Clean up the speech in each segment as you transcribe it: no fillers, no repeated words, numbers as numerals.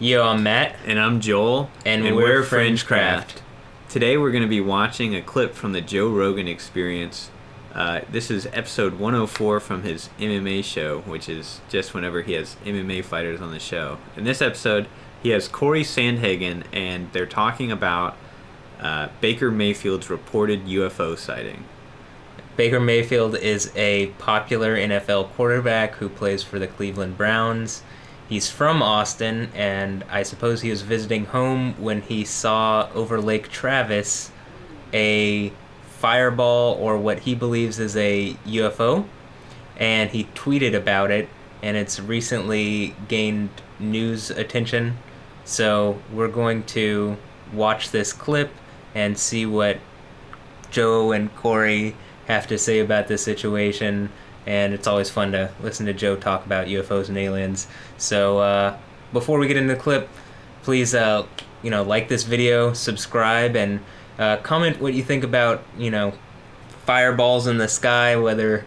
Yo, I'm Matt. And I'm Joel. And we're FringeCraft. Today we're going to be watching a clip from the Joe Rogan Experience. This is episode 104 from his MMA show, which is just whenever he has MMA fighters on the show. In this episode, he has Corey Sandhagen, and they're talking about Baker Mayfield's reported UFO sighting. Baker Mayfield is a popular NFL quarterback who plays for the Cleveland Browns. He's from Austin, and I suppose he was visiting home when he saw over Lake Travis a fireball, or what he believes is a UFO, and he tweeted about it, and it's recently gained news attention. So we're going to watch this clip and see what Joe and Corey have to say about this situation. And it's always fun to listen to Joe talk about UFOs and aliens. So before we get into the clip, please like this video, subscribe, and comment what you think about fireballs in the sky, whether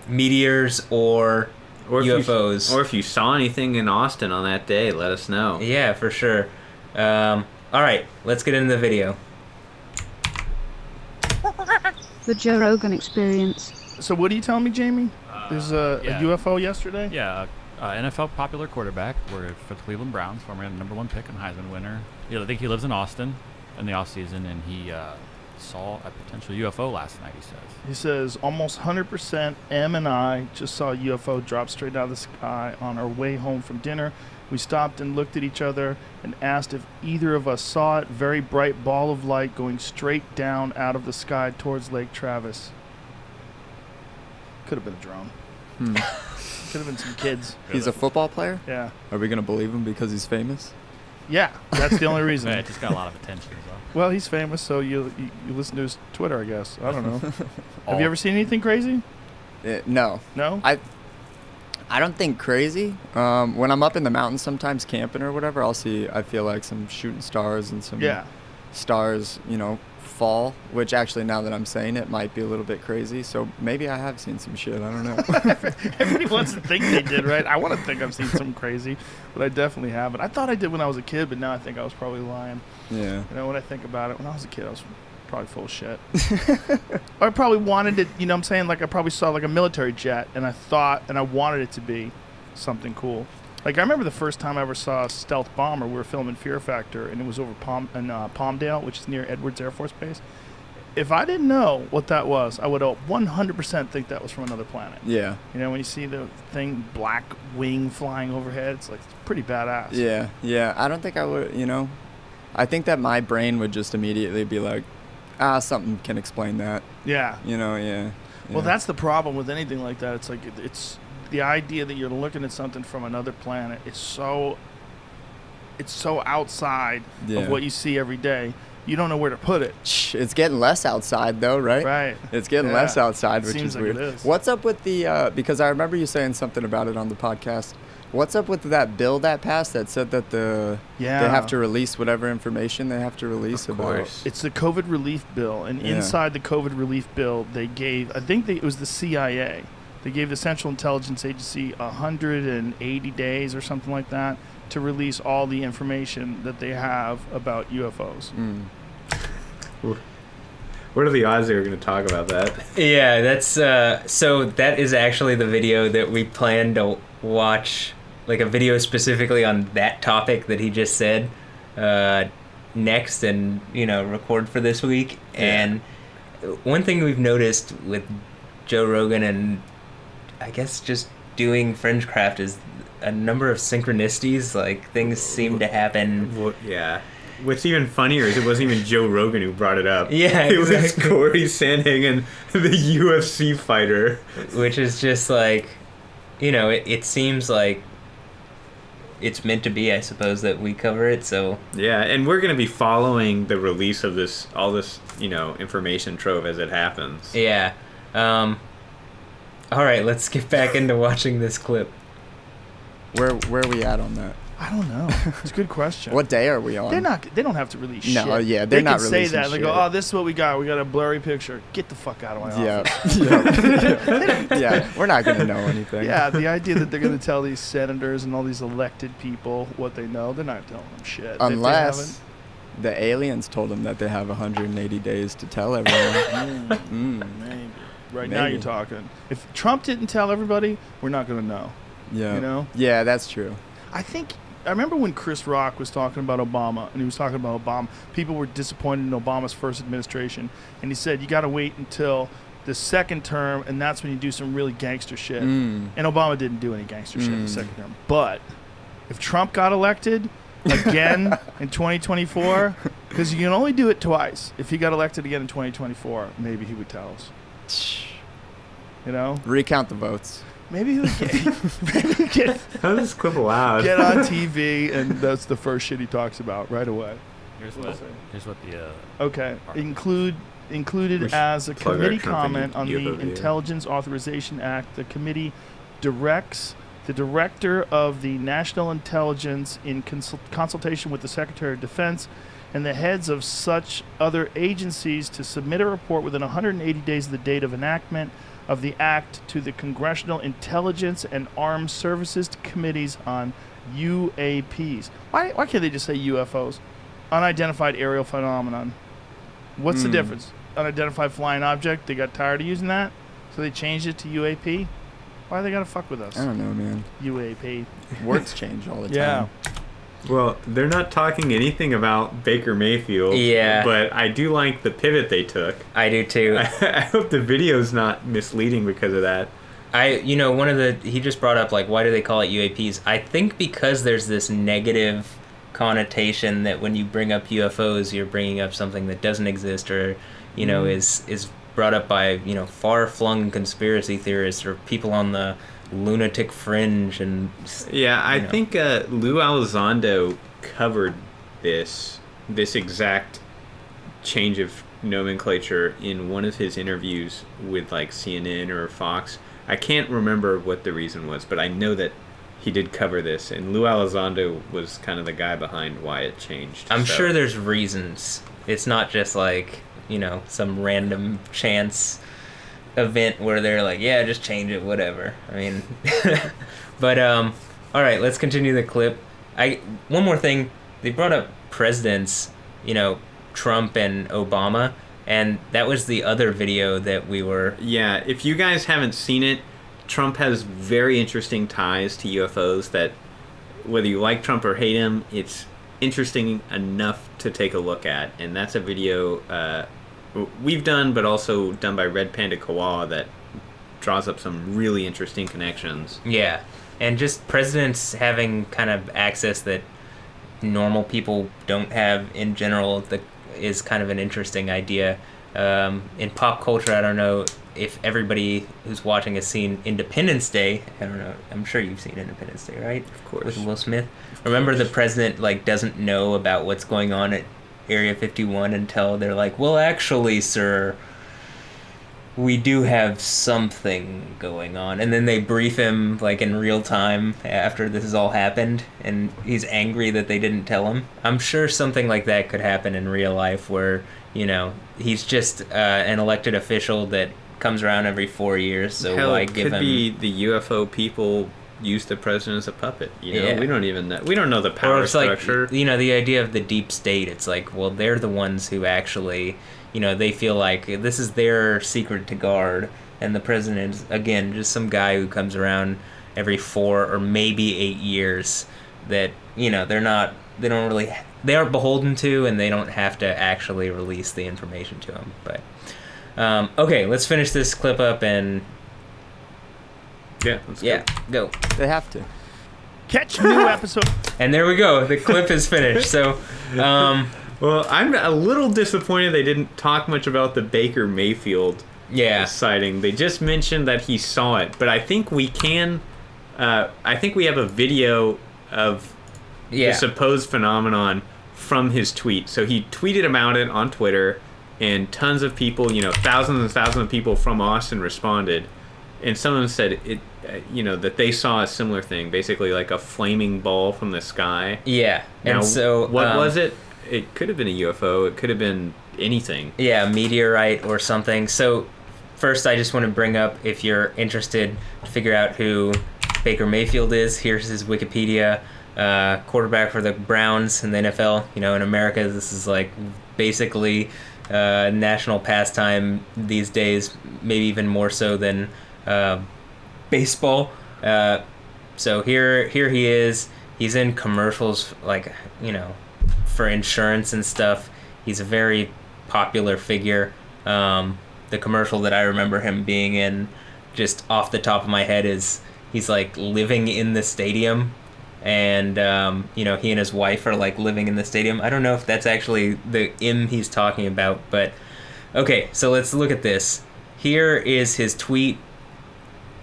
meteors or UFOs. Or if you saw anything in Austin on that day, let us know. Yeah, for sure. All right, let's get into the video. The Joe Rogan Experience. So what are you telling me, Jamie? There's a UFO yesterday? Yeah, NFL popular quarterback for the Cleveland Browns, former number one pick and Heisman winner. I think he lives in Austin in the offseason, and he saw a potential UFO last night, he says. He says, almost 100% M and I just saw a UFO drop straight out of the sky on our way home from dinner. We stopped and looked at each other and asked if either of us saw it. Very bright ball of light going straight down out of the sky towards Lake Travis. Could have been a drone. Could have been some kids. He's a football player? Yeah. Are we going to believe him because he's famous? Yeah, that's the only reason. Yeah, it just got a lot of attention. So. Well, he's famous, so you listen to his Twitter, I guess. I don't know. Have you ever seen anything crazy? No. No? I don't think crazy. When I'm up in the mountains sometimes camping or whatever, I feel like some shooting stars and some stars, fall, which actually now that I'm saying it might be a little bit crazy. So maybe I have seen some shit. I don't know. Everybody wants to think they did, right? I want to think I've seen some crazy, but I definitely haven't. I thought I did when I was a kid, but now I think I was probably lying. Yeah. When I think about it, when I was a kid, I was probably full of shit. Or I probably wanted it, I'm saying? Like I probably saw like a military jet, and I thought, and I wanted it to be something cool. Like I remember the first time I ever saw a stealth bomber. We were filming Fear Factor, and it was over Palmdale, which is near Edwards Air Force Base. If I didn't know what that was, I would 100% think that was from another planet. Yeah. When you see the thing, black wing flying overhead, it's pretty badass. Yeah. I don't think I would, I think that my brain would just immediately be like, something can explain that. Yeah. Yeah. Well, that's the problem with anything like that. It's like, it's the idea that you're looking at something from another planet is so outside of what you see every day. You don't know where to put it. It's getting less outside, though, right? Right. It's getting less outside, which Seems is like weird. It is. What's up with the, because I remember you saying something about it on the podcast. What's up with that bill that passed that said that they have to release whatever information they have to release about? It's the COVID relief bill, and inside the COVID relief bill, they gave, it was the CIA. They gave the Central Intelligence Agency 180 days or something like that to release all the information that they have about UFOs. What are the odds they were going to talk about that? Yeah, that's so that is actually the video that we plan to watch, like a video specifically on that topic that he just said, next, and record for this week. And one thing we've noticed with Joe Rogan, and I guess just doing FringeCraft, is a number of synchronicities. Like things seem to happen. Well, yeah. What's even funnier is it wasn't even Joe Rogan who brought it up. Yeah, it was Corey Sandhagen, the UFC fighter. Which is just like, it seems like it's meant to be, I suppose, that we cover it. So yeah, and we're gonna be following the release of all this information trove as it happens. Yeah. All right, let's get back into watching this clip. Where are we at on that? I don't know. It's a good question. What day are we on? They don't have to release shit. No, yeah, they they're not can say releasing that. They shit. go, oh, this is what we got. We got a blurry picture. Get the fuck out of my office. Yeah, we're not going to know anything. Yeah, the idea that they're going to tell these senators and all these elected people what they know, they're not telling them shit. Unless the aliens told them that they have 180 days to tell everyone. Maybe. Right now you're talking. If Trump didn't tell everybody, we're not going to know. Yeah. You know? Yeah, that's true. I remember when Chris Rock was talking about Obama, and he was talking about Obama. People were disappointed in Obama's first administration, and he said, you got to wait until the second term, and that's when you do some really gangster shit. And Obama didn't do any gangster shit in the second term. But if Trump got elected again in 2024, because you can only do it twice. If he got elected again in 2024, maybe he would tell us. You know? Recount the votes. Maybe he would get How does this clip allowed? Get on TV, and that's the first shit he talks about right away. Here's what the Okay, included as a committee comment on the Intelligence Authorization Act. The committee directs the Director of the National Intelligence, in consultation with the Secretary of Defense and the heads of such other agencies, to submit a report within 180 days of the date of enactment of the act to the Congressional Intelligence and Armed Services Committees on UAPs. Why can't they just say UFOs? Unidentified aerial phenomenon. What's the difference? Unidentified flying object. They got tired of using that, so they changed it to UAP. Why they gotta fuck with us? I don't know, man. UAP. Words change all the time. Yeah. Well, they're not talking anything about Baker Mayfield. Yeah. But I do like the pivot they took. I do too. I hope the video's not misleading because of that. He just brought up, like, why do they call it UAPs? I think because there's this negative connotation that when you bring up UFOs, you're bringing up something that doesn't exist, or, you know, is brought up by, you know, far-flung conspiracy theorists or people on the lunatic fringe. And yeah, I think Lou Elizondo covered this exact change of nomenclature in one of his interviews with, like, CNN or Fox. I can't remember what the reason was, but I know that he did cover this, and Lou Elizondo was kind of the guy behind why it changed. I'm sure there's reasons. It's not just like, you know, some random chance event where they're like, yeah, just change it, whatever. I mean, but all right, let's continue the clip. One more thing, they brought up presidents, you know, Trump and Obama, and that was the other video that we were... Yeah, if you guys haven't seen it, Trump has very interesting ties to UFOs that, whether you like Trump or hate him, it's interesting enough to take a look at. And that's a video we've done, but also done by Red Panda Koala, that draws up some really interesting connections. Yeah, and just presidents having kind of access that normal people don't have in general is kind of an interesting idea. In pop culture, I don't know if everybody who's watching has seen Independence Day. I don't know. I'm sure you've seen Independence Day, right? Of course. With Will Smith. Remember the president, like, doesn't know about what's going on at Area 51 until they're like, well, actually, sir, we do have something going on. And then they brief him, like, in real time after this has all happened, and he's angry that they didn't tell him. I'm sure something like that could happen in real life where, you know, he's just an elected official that comes around every 4 years, so Hell, why give him... could be the UFO people use the president as a puppet, you know? Yeah. We don't even know. We don't know the power Or it's structure. like, you know, the idea of the deep state. It's like, well, they're the ones who actually, you know, they feel like this is their secret to guard, and the president is, again, just some guy who comes around every 4 or maybe 8 years that, you know, they aren't beholden to, and they don't have to actually release the information to them. But okay, let's finish this clip up and Yeah, go. They have to. Catch a new episode. And there we go. The clip is finished. So, well, I'm a little disappointed they didn't talk much about the Baker Mayfield sighting. They just mentioned that he saw it, but I think we can. I think we have a video of the supposed phenomenon from his tweet. So he tweeted about it on Twitter, and tons of people, you know, thousands and thousands of people from Austin responded. And some of them said that they saw a similar thing, basically like a flaming ball from the sky. Yeah. Now, and so what was it? It could have been a UFO. It could have been anything. Yeah, a meteorite or something. So first, I just want to bring up, if you're interested to figure out who Baker Mayfield is, here's his Wikipedia. Quarterback for the Browns in the NFL. In America, this is like basically national pastime these days, maybe even more so than baseball. So here he is. He's in commercials, like, for insurance and stuff. He's a very popular figure. The commercial that I remember him being in, just off the top of my head, is he's like living in the stadium, and he and his wife are like living in the stadium. I don't know if that's actually the he's talking about, but okay, so let's look at this. Here is his tweet,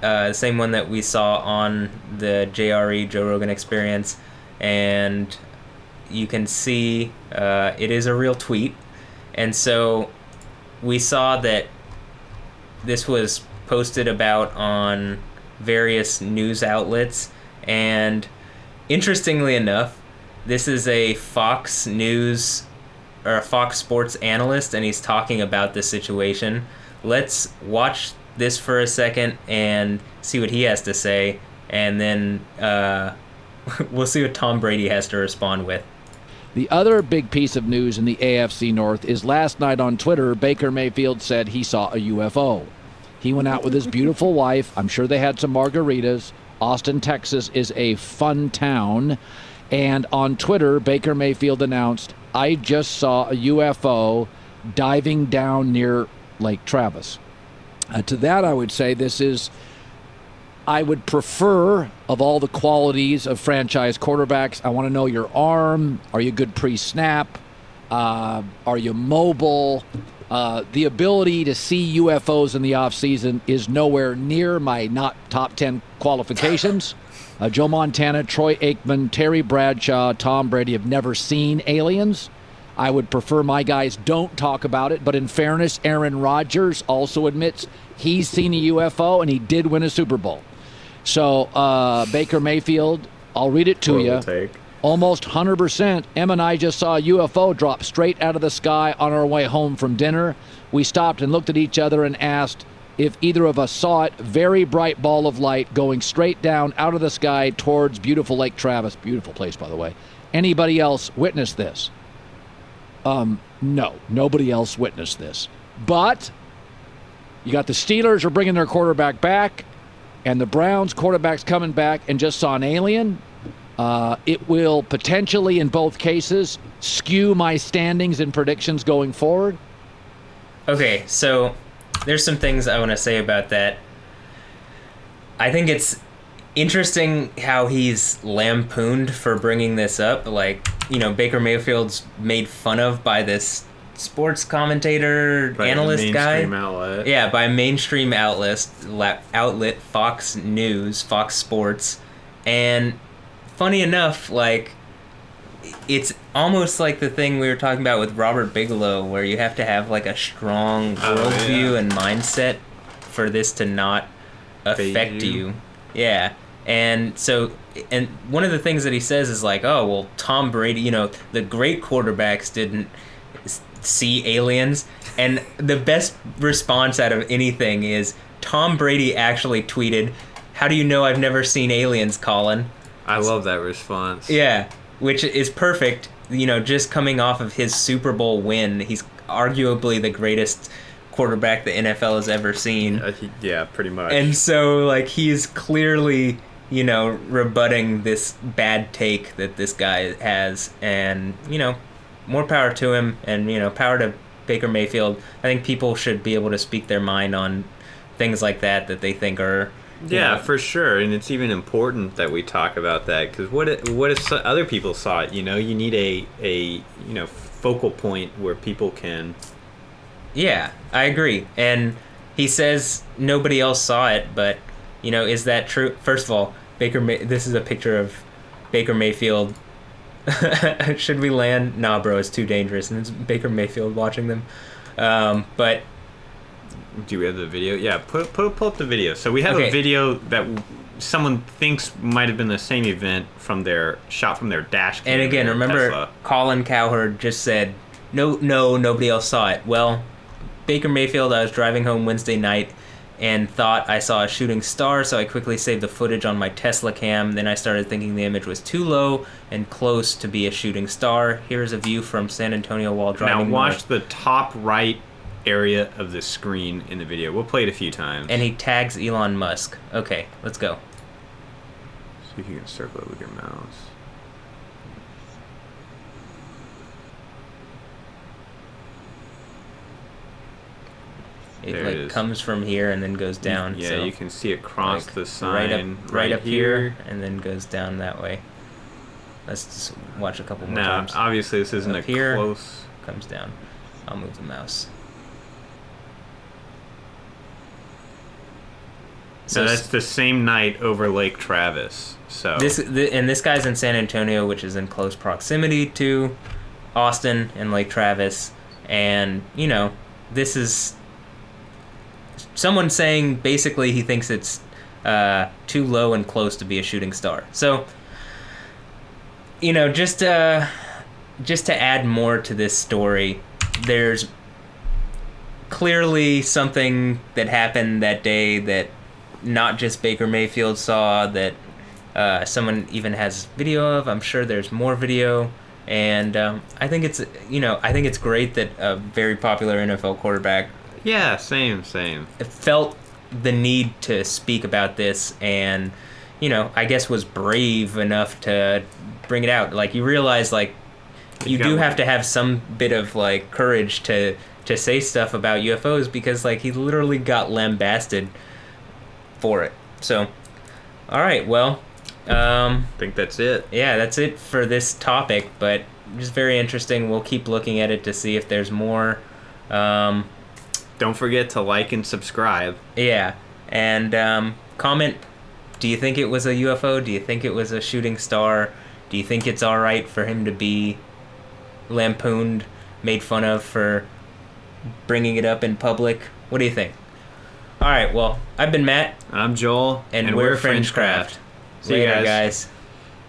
the same one that we saw on the JRE, Joe Rogan Experience, and you can see it is a real tweet. And so we saw that this was posted about on various news outlets, and interestingly enough, this is a Fox News or a Fox Sports analyst, and he's talking about this situation. Let's watch this for a second and see what he has to say, and then we'll see what Tom Brady has to respond with. The other big piece of news in the AFC North is last night on Twitter, Baker Mayfield said he saw a UFO. He went out with his beautiful wife. I'm sure they had some margaritas. Austin, Texas is a fun town. And on Twitter, Baker Mayfield announced, I just saw a UFO diving down near Lake Travis. To that, I would say I would prefer, of all the qualities of franchise quarterbacks, I want to know your arm. Are you good pre-snap? Are you mobile? The ability to see UFOs in the offseason is nowhere near my not top 10 qualifications. Joe Montana, Troy Aikman, Terry Bradshaw, Tom Brady have never seen aliens. I would prefer my guys don't talk about it, but in fairness, Aaron Rodgers also admits he's seen a UFO and he did win a Super Bowl. So Baker Mayfield, I'll read it to you. Take. Almost 100%. Em and I just saw a UFO drop straight out of the sky on our way home from dinner. We stopped and looked at each other and asked if either of us saw it. Very bright ball of light going straight down out of the sky towards beautiful Lake Travis. Beautiful place, by the way. Anybody else witnessed this? No, nobody else witnessed this. But you got the Steelers are bringing their quarterback back, and the Browns quarterback's coming back and just saw an alien. It will potentially, in both cases, skew my standings and predictions going forward. Okay, so there's some things I want to say about that. I think it's interesting how he's lampooned for bringing this up. Like, Baker Mayfield's made fun of by this sports commentator, analyst guy. Outlet. Yeah, by a mainstream outlet, Fox News, Fox Sports. And funny enough, like, it's almost like the thing we were talking about with Robert Bigelow, where you have to have like a strong worldview and mindset for this to not affect you. Yeah. And so, and one of the things that he says is like, oh, well, Tom Brady, the great quarterbacks didn't see aliens. And the best response out of anything is Tom Brady actually tweeted, how do you know I've never seen aliens, Colin? I love that response. Yeah, which is perfect. Just coming off of his Super Bowl win, he's arguably the greatest quarterback the NFL has ever seen. Yeah, pretty much. And so, like, he's clearly, rebutting this bad take that this guy has. And, more power to him, and, power to Baker Mayfield. I think people should be able to speak their mind on things like that they think are... Yeah, for sure, and it's even important that we talk about that, because what if other people saw it? You need a focal point where people can. Yeah, I agree, and he says nobody else saw it, but is that true? First of all, this is a picture of Baker Mayfield. Should we land? Nah, bro, it's too dangerous, and it's Baker Mayfield watching them. But Do we have the video? Yeah, pull up the video. So we have Okay. a video that someone thinks might have been the same event from their shot from their dash cam. And again, in their remember, Tesla. Colin Cowherd just said, no, nobody else saw it. Well, Baker Mayfield, I was driving home Wednesday night and thought I saw a shooting star, so I quickly saved the footage on my Tesla cam. Then I started thinking the image was too low and close to be a shooting star. Here's a view from San Antonio while driving Now watch north. the top right area of the screen in the video. We'll play it a few times. And he tags Elon Musk. Okay, let's go. So you can circle it with your mouse. It There like it is. comes from here and then goes down. Yeah, so you can see it cross like, the sign right up here and then goes down that way. Let's just watch a couple more Now, times. obviously, this isn't Up a here. close. Comes down. I'll move the mouse. So that's the same night over Lake Travis. So and this guy's in San Antonio, which is in close proximity to Austin and Lake Travis, and you know, this is someone saying basically he thinks it's too low and close to be a shooting star. So, you know, just to add more to this story, there's clearly something that happened that day that not just Baker Mayfield saw, that someone even has video of. I'm sure there's more video, and I think it's great that a very popular NFL quarterback yeah, same. felt the need to speak about this, and you know, I guess was brave enough to bring it out. Like, you realize, like, you do have to have some bit of like courage to say stuff about UFOs, because like he literally got lambasted for it. So, all right, well, I think that's it. yeah, that's it for this topic, but just very interesting. We'll keep looking at it to see if there's more. Don't forget to like and subscribe. Yeah, and comment. Do you think it was a UFO? Do you think it was a shooting star? Do you think it's all right for him to be lampooned, made fun of for bringing it up in public? What do you think? All right, well, I've been Matt, I'm Joel, and we're FringeCraft. See you Later, guys. guys.